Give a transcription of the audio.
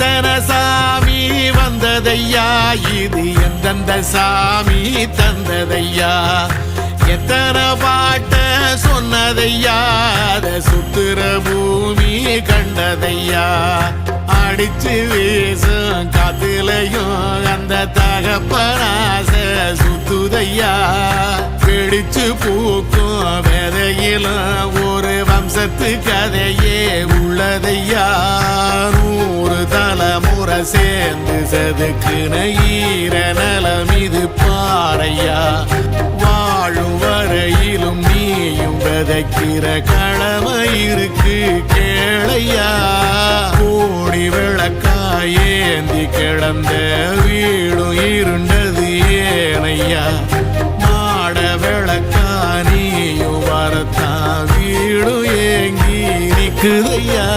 எத்தனை சாமி வந்ததையா, இது எந்தெந்த சாமி தந்ததையா, எத்தனை பாட்ட சொன்னதையா, அத சுத்துற பூமி கண்டதையா, அடிச்சு வீசும் காத்துலையும் அந்த தகப்பனாச சுத்துதையா, பிடிச்சு பூக்கும் விதையிலும் ஒரு வம்சத்து கதையே உள்ளதையா, 100 தலைமுறை சேர்ந்து செதுக்குன ஈர நலம் இது பாறையா, வாழும் வரையிலும் நீயும் விதைக்கிற கடமை இருக்கு கேளையா, கோடி விளக்காயேந்தி கிடந்த வீடும் இருண்டது ஏனையா, மாட விளக்கா நீயும் வரத்தான் வீடும் ஏங்கி நிக்குதையா.